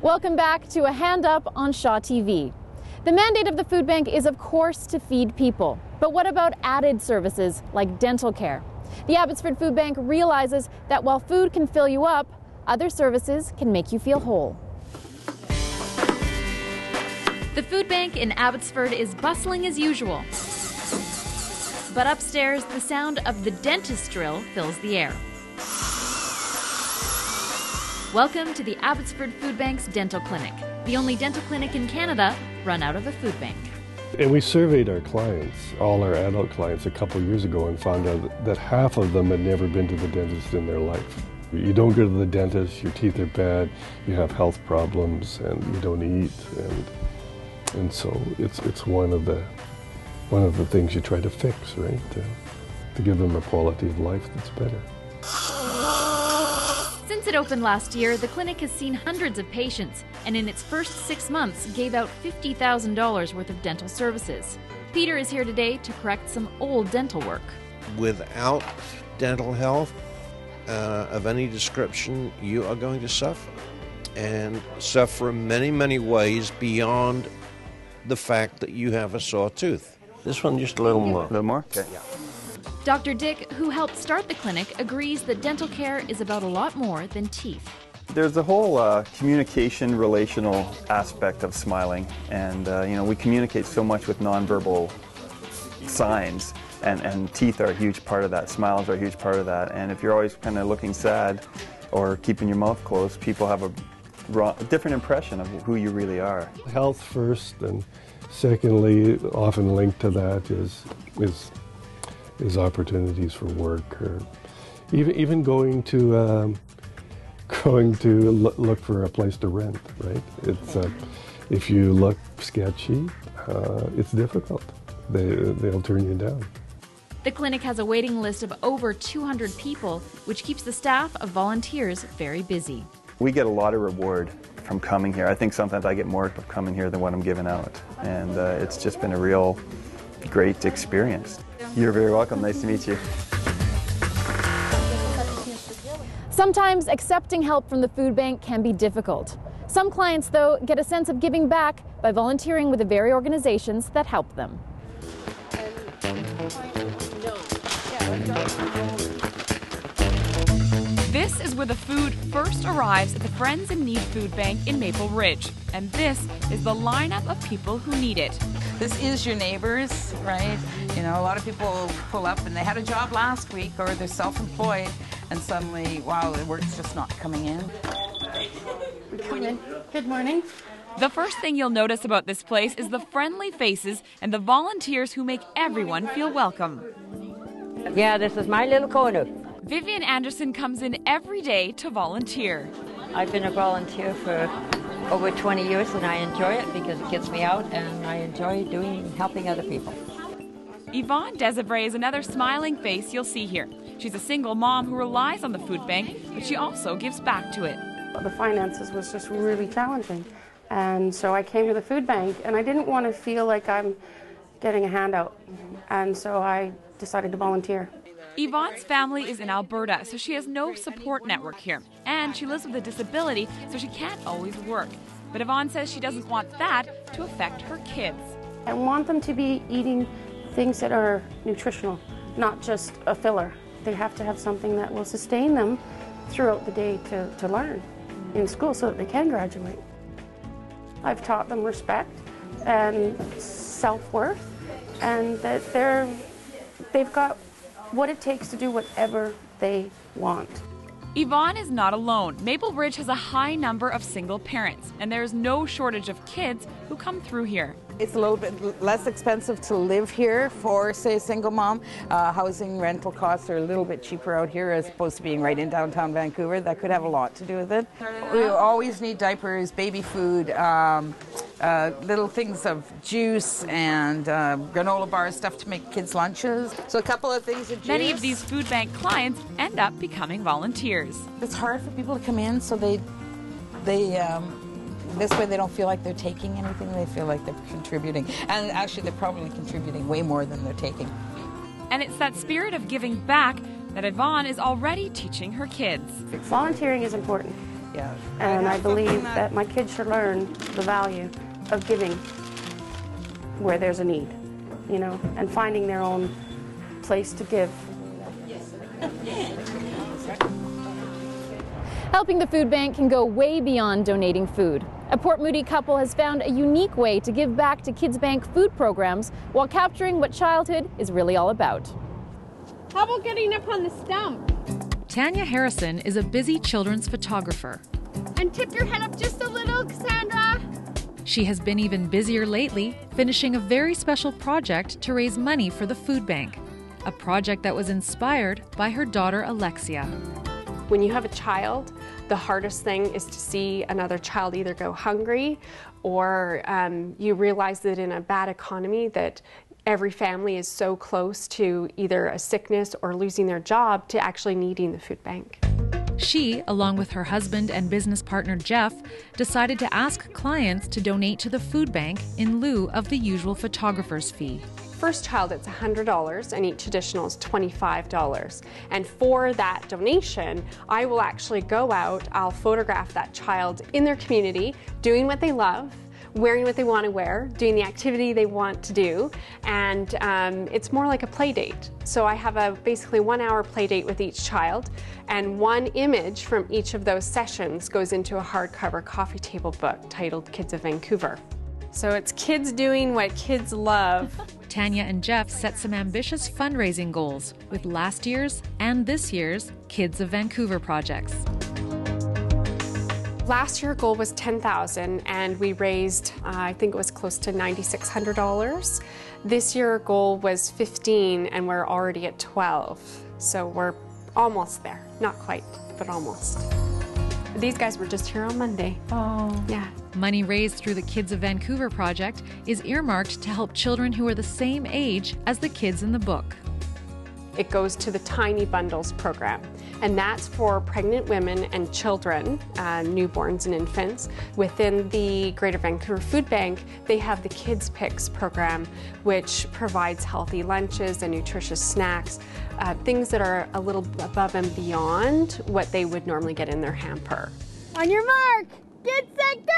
Welcome back to A Hand Up on Shaw TV. The mandate of the food bank is, of course, to feed people. But what about added services like dental care? The Abbotsford Food Bank realizes that while food can fill you up, other services can make you feel whole. The food bank in Abbotsford is bustling as usual. But upstairs, the sound of the dentist drill fills the air. Welcome to the Abbotsford Food Bank's dental clinic, the only dental clinic in Canada run out of a food bank. And we surveyed our clients, all our adult clients, a couple years ago and found out that half of them had never been to the dentist in their life. You don't go to the dentist, your teeth are bad, you have health problems, and you don't eat, and so it's one of the things you try to fix, right? To give them a quality of life that's better. Since it opened last year, the clinic has seen hundreds of patients, and in its first 6 months gave out $50,000 worth of dental services. Peter is here today to correct some old dental work. Without dental health of any description, you are going to suffer, and suffer in many, many ways beyond the fact that you have a sore tooth. This one just a little more. A little more? Okay. Yeah. Dr. Dick, who helped start the clinic, agrees that dental care is about a lot more than teeth. There's a whole communication, relational aspect of smiling, and we communicate so much with nonverbal signs, and teeth are a huge part of that. Smiles are a huge part of that, and if you're always kind of looking sad or keeping your mouth closed, people have a different impression of who you really are. Health first, and secondly, often linked to that is opportunities for work, or even going to look for a place to rent, right? It's if you look sketchy, it's difficult. They'll turn you down. The clinic has a waiting list of over 200 people, which keeps the staff of volunteers very busy. We get a lot of reward from coming here. I think sometimes I get more of coming here than what I'm giving out, and it's just been a real great experience. You're very welcome. Nice to meet you. Sometimes accepting help from the food bank can be difficult. Some clients, though, get a sense of giving back by volunteering with the very organizations that help them. This is where the food first arrives at the Friends in Need Food Bank in Maple Ridge. And this is the lineup of people who need it. This is your neighbors, right? You know, a lot of people pull up and they had a job last week, or they're self-employed, and suddenly, wow, the work's just not coming in. Good morning. The first thing you'll notice about this place is the friendly faces and the volunteers who make everyone feel welcome. Yeah, this is my little corner. Vivian Anderson comes in every day to volunteer. I've been a volunteer for over 20 years, and I enjoy it because it gets me out, and I enjoy helping other people. Yvonne Desivray is another smiling face you'll see here. She's a single mom who relies on the food bank, but she also gives back to it. The finances was just really challenging, and so I came to the food bank, and I didn't want to feel like I'm getting a handout, and so I decided to volunteer. Yvonne's family is in Alberta, so she has no support network here. And she lives with a disability, so she can't always work. But Yvonne says she doesn't want that to affect her kids. I want them to be eating things that are nutritional, not just a filler. They have to have something that will sustain them throughout the day to learn in school so that they can graduate. I've taught them respect and self-worth, and that they've got what it takes to do whatever they want. Yvonne is not alone. Maple Ridge has a high number of single parents, and there is no shortage of kids who come through here. It's a little bit less expensive to live here for, say, a single mom. Housing rental costs are a little bit cheaper out here as opposed to being right in downtown Vancouver. That could have a lot to do with it. We always need diapers, baby food, little things of juice and granola bars, stuff to make kids' lunches. So a couple of things of juice. Many of these food bank clients end up becoming volunteers. It's hard for people to come in, so they this way they don't feel like they're taking anything, they feel like they're contributing. And actually they're probably contributing way more than they're taking. And it's that spirit of giving back that Yvonne is already teaching her kids. Volunteering is important. Yeah. And I believe that my kids should learn the value of giving where there's a need, you know, and finding their own place to give. Helping the food bank can go way beyond donating food. A Port Moody couple has found a unique way to give back to Kids Bank food programs while capturing what childhood is really all about. How about getting up on the stump? Tanya Harrison is a busy children's photographer. And tip your head up just a little, Cassandra. She has been even busier lately, finishing a very special project to raise money for the food bank. A project that was inspired by her daughter Alexia. When you have a child, the hardest thing is to see another child either go hungry or you realize that in a bad economy that every family is so close to either a sickness or losing their job to actually needing the food bank. She, along with her husband and business partner Jeff, decided to ask clients to donate to the food bank in lieu of the usual photographer's fee. First child, it's $100 and each additional is $25. And for that donation, I will actually go out, I'll photograph that child in their community, doing what they love, wearing what they want to wear, doing the activity they want to do, and it's more like a play date. So I have a basically 1 hour play date with each child, and one image from each of those sessions goes into a hardcover coffee table book titled Kids of Vancouver. So it's kids doing what kids love. Tanya and Jeff set some ambitious fundraising goals with last year's and this year's Kids of Vancouver projects. Last year goal was $10,000 and we raised, I think it was close to $9,600. This year goal was $15,000 and we're already at $12,000. So we're almost there. Not quite, but almost. These guys were just here on Monday. Oh. Yeah. Money raised through the Kids of Vancouver project is earmarked to help children who are the same age as the kids in the book. It goes to the Tiny Bundles program, and that's for pregnant women and children, newborns and infants. Within the Greater Vancouver Food Bank, they have the Kids Picks program, which provides healthy lunches and nutritious snacks, things that are a little above and beyond what they would normally get in their hamper. On your mark, get set, go!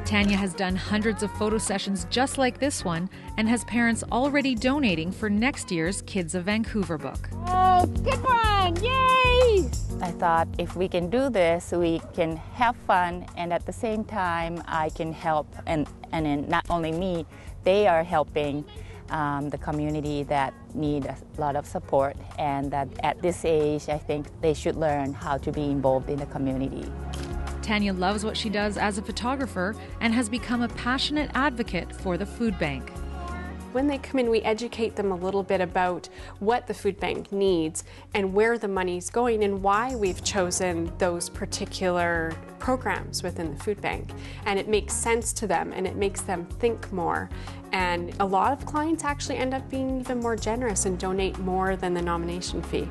Tanya has done hundreds of photo sessions just like this one and has parents already donating for next year's Kids of Vancouver book. Oh, good one! Yay! I thought if we can do this, we can have fun, and at the same time, I can help, and then not only me, they are helping the community that need a lot of support, and that at this age, I think they should learn how to be involved in the community. Tanya loves what she does as a photographer and has become a passionate advocate for the food bank. When they come in, we educate them a little bit about what the food bank needs and where the money's going and why we've chosen those particular programs within the food bank. And it makes sense to them and it makes them think more. And a lot of clients actually end up being even more generous and donate more than the nomination fee.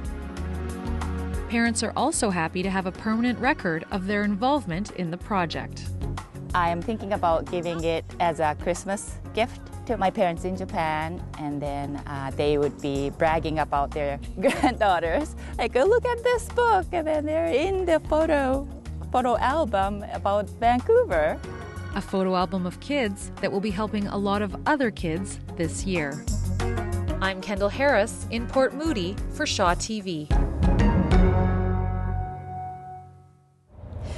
Parents are also happy to have a permanent record of their involvement in the project. I am thinking about giving it as a Christmas gift to my parents in Japan, and then they would be bragging about their granddaughters. Like, oh, look at this book, and then they're in the photo album about Vancouver. A photo album of kids that will be helping a lot of other kids this year. I'm Kendall Harris in Port Moody for Shaw TV.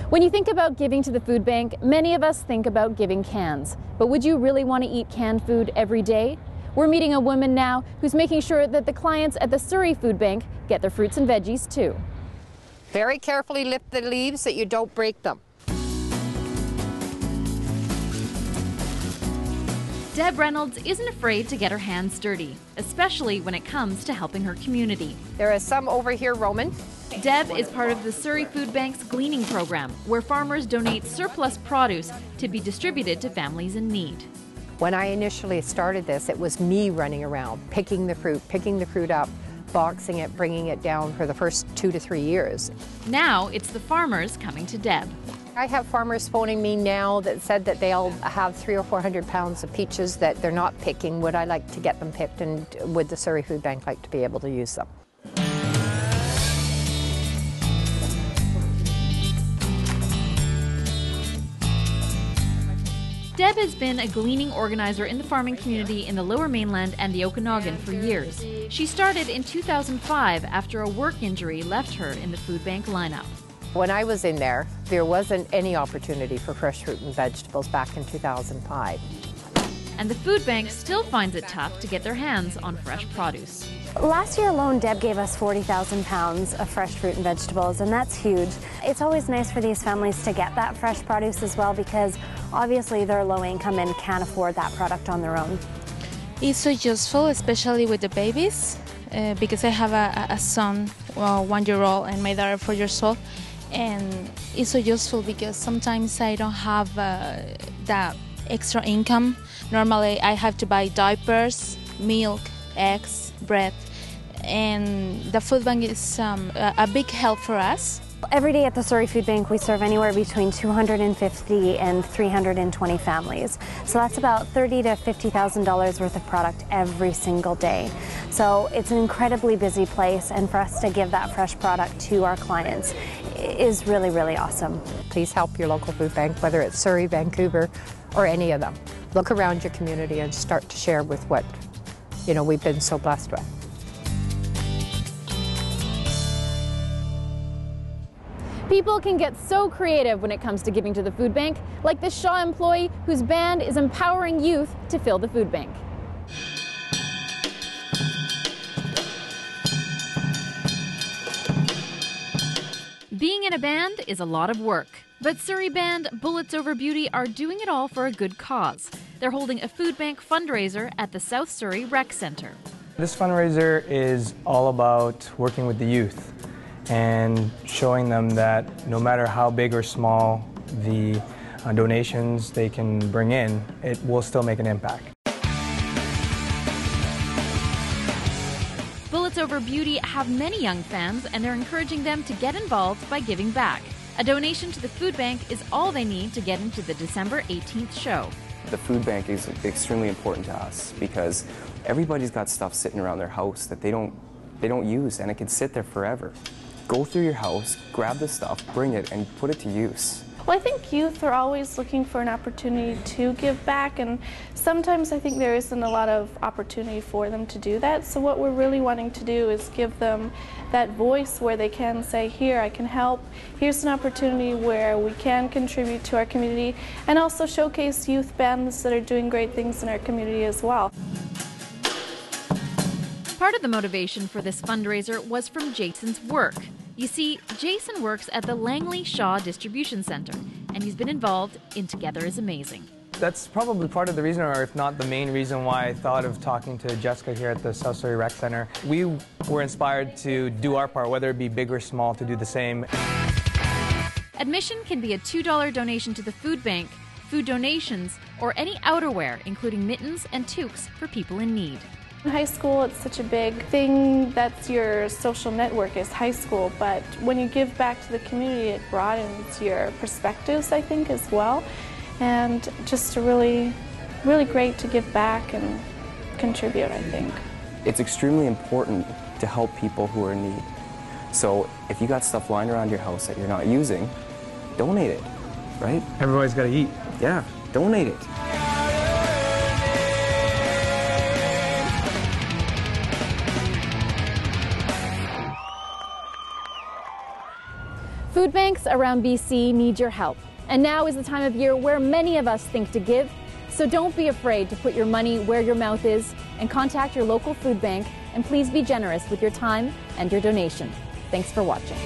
When you think about giving to the food bank, many of us think about giving cans. But would you really want to eat canned food every day? We're meeting a woman now who's making sure that the clients at the Surrey Food Bank get their fruits and veggies too. Very carefully lift the leaves so you don't break them. Deb Reynolds isn't afraid to get her hands dirty, especially when it comes to helping her community. There is some over here, Roman. Deb is part of the Surrey Food Bank's gleaning program, where farmers donate surplus produce to be distributed to families in need. When I initially started this, it was me running around, picking the fruit up, boxing it, bringing it down for the first 2 to 3 years. Now it's the farmers coming to Deb. I have farmers phoning me now that said that they'll have 300 or 400 pounds of peaches that they're not picking. Would I like to get them picked, and would the Surrey Food Bank like to be able to use them? Deb has been a gleaning organizer in the farming community in the Lower Mainland and the Okanagan for years. She started in 2005 after a work injury left her in the food bank lineup. When I was in there wasn't any opportunity for fresh fruit and vegetables back in 2005. And the food bank still finds it tough to get their hands on fresh produce. Last year alone, Deb gave us 40,000 pounds of fresh fruit and vegetables, and that's huge. It's always nice for these families to get that fresh produce as well, because obviously they're low income and can't afford that product on their own. It's so useful, especially with the babies, because I have a son, 1 year old, and my daughter 4 years old. And it's so useful because sometimes I don't have that extra income. Normally I have to buy diapers, milk, eggs, bread, and the food bank is a big help for us. Every day at the Surrey Food Bank we serve anywhere between 250 and 320 families. So that's about $30,000 to $50,000 worth of product every single day. So it's an incredibly busy place, and for us to give that fresh product to our clients is really, really awesome. Please help your local food bank, whether it's Surrey, Vancouver, or any of them. Look around your community and start to share with what we've been so blessed with. People can get so creative when it comes to giving to the food bank, like this Shaw employee whose band is empowering youth to fill the food bank. Being in a band is a lot of work, but Surrey band Bullets Over Beauty are doing it all for a good cause. They're holding a food bank fundraiser at the South Surrey Rec Centre. This fundraiser is all about working with the youth and showing them that no matter how big or small the donations they can bring in, it will still make an impact. Bullets Over Beauty have many young fans, and they're encouraging them to get involved by giving back. A donation to the food bank is all they need to get into the December 18th show. The food bank is extremely important to us because everybody's got stuff sitting around their house that they don't use, and it can sit there forever. Go through your house, grab the stuff, bring it, and put it to use. Well, I think youth are always looking for an opportunity to give back, and sometimes I think there isn't a lot of opportunity for them to do that. So what we're really wanting to do is give them that voice where they can say, here, I can help. Here's an opportunity where we can contribute to our community, and also showcase youth bands that are doing great things in our community as well. Part of the motivation for this fundraiser was from Jason's work. You see, Jason works at the Langley Shaw Distribution Centre, and he's been involved in Together is Amazing. That's probably part of the reason, or if not the main reason, why I thought of talking to Jessica here at the South Surrey Rec Centre. We were inspired to do our part, whether it be big or small, to do the same. Admission can be a $2 donation to the food bank, food donations, or any outerwear, including mittens and toques for people in need. In high school, it's such a big thing. That's your social network is high school, but when you give back to the community, it broadens your perspectives, I think, as well. And just really great to give back and contribute, I think. It's extremely important to help people who are in need. So if you got stuff lying around your house that you're not using, donate it, right? Everybody's got to eat. Yeah, donate it. Food banks around BC need your help. And now is the time of year where many of us think to give. So don't be afraid to put your money where your mouth is and contact your local food bank, and please be generous with your time and your donation. Thanks for watching.